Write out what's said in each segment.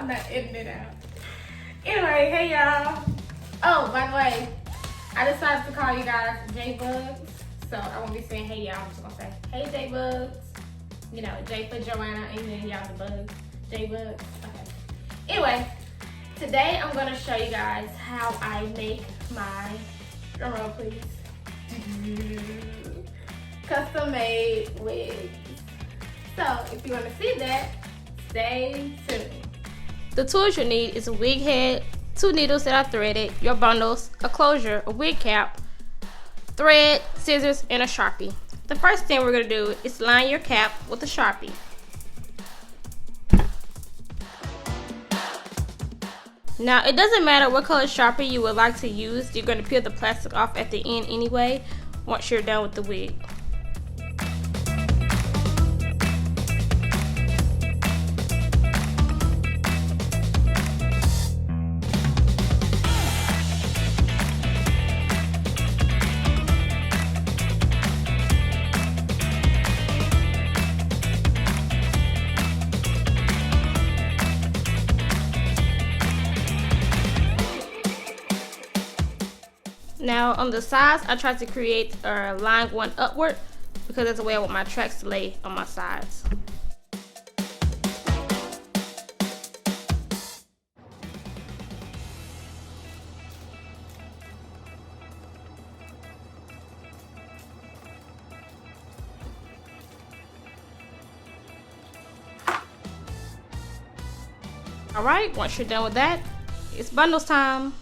I'm not editing it out. Anyway, hey y'all. Oh, by the way, I decided to call you guys J-Bugs. So I won't be saying hey y'all, I'm just gonna say hey J-Bugs. You know, J for Joanna and then y'all the bugs. J-Bugs. Okay. Anyway, today I'm gonna show you guys how I make my, drum roll please, custom made wigs. So if you wanna see that, stay tuned. The tools you need is a wig head, 2 needles that are threaded, your bundles, a closure, a wig cap, thread, scissors, and a Sharpie. The first thing we're going to do is line your cap with a Sharpie. Now it doesn't matter what color Sharpie you would like to use, you're going to peel the plastic off at the end anyway once you're done with the wig. Now on the sides, I tried to create a line going upward because that's the way I want my tracks to lay on my sides. Alright, once you're done with that, it's bundles time.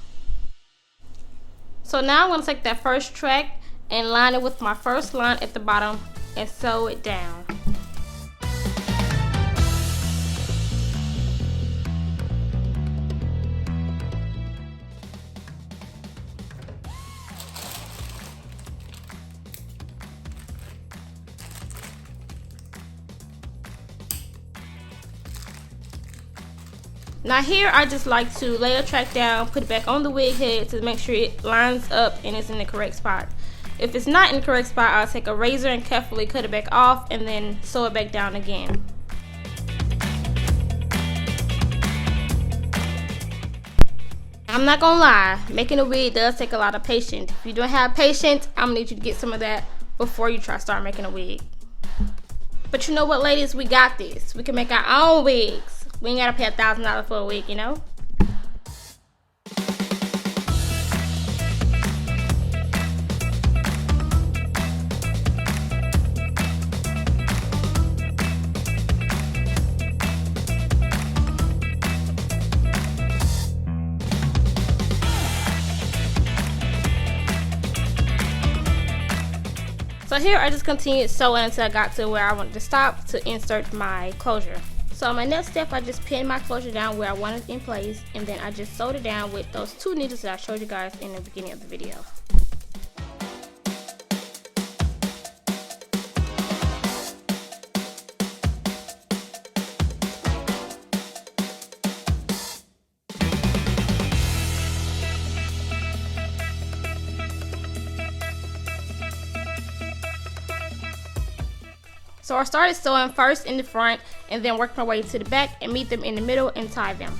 So now I'm going to take that first track and line it with my first line at the bottom and sew it down. Now here I just like to lay a track down, put it back on the wig head to make sure it lines up and is in the correct spot. If it's not in the correct spot, I'll take a razor and carefully cut it back off and then sew it back down again. I'm not gonna lie, making a wig does take a lot of patience. If you don't have patience, I'm gonna need you to get some of that before you try to start making a wig. But you know what, ladies, we got this. We can make our own wigs. We ain't gotta pay $1,000 for a wig, you know? So here I just continued sewing until I got to where I wanted to stop to insert my closure. So my next step, I just pinned my closure down where I want it in place, and then I just sewed it down with those 2 needles that I showed you guys in the beginning of the video. So I started sewing first in the front and then worked my way to the back and meet them in the middle and tie them.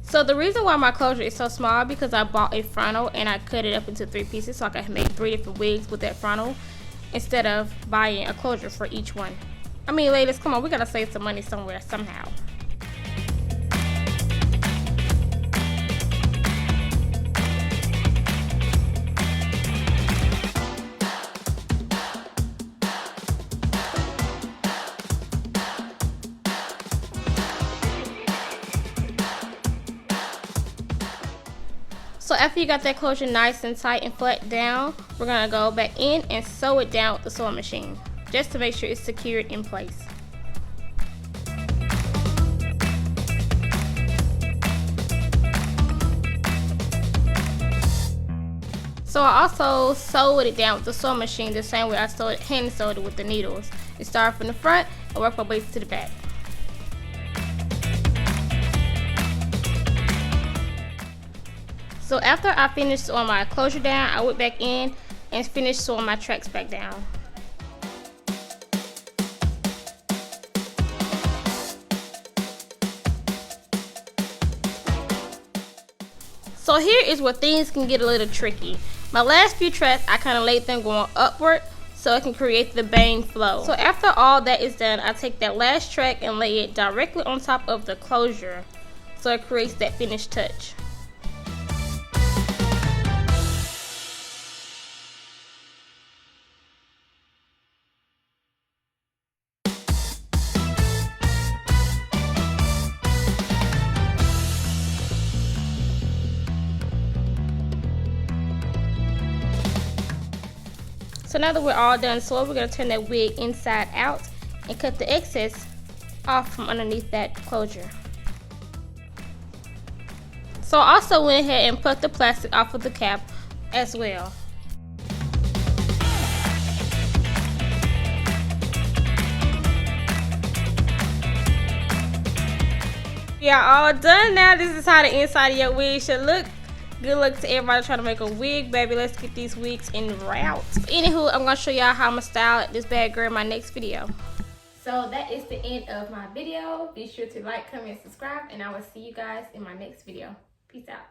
So the reason why my closure is so small because I bought a frontal and I cut it up into 3 pieces so I can make 3 different wigs with that frontal instead of buying a closure for each one. I mean, ladies, come on, we gotta save some money somewhere somehow. So after you got that closure nice and tight and flat down, we're gonna go back in and sew it down with the sewing machine, just to make sure it's secured in place. So I also sewed it down with the sewing machine the same way I hand sewed it with the needles. It started from the front and worked my way to the back. So after I finished sewing my closure down, I went back in and finished sewing my tracks back down. So here is where things can get a little tricky. My last few tracks, I kind of laid them going upward so it can create the bang flow. So after all that is done, I take that last track and lay it directly on top of the closure so it creates that finished touch. So now that we're all done sewing, we're going to turn that wig inside out and cut the excess off from underneath that closure. So I also went ahead and put the plastic off of the cap as well. Yeah, all done now. This is how the inside of your wig should look. Good luck to everybody trying to make a wig, baby. Let's get these wigs en route. Anywho, I'm going to show y'all how I'm going to style this bad girl in my next video. So that is the end of my video. Be sure to like, comment, and subscribe, and I will see you guys in my next video. Peace out.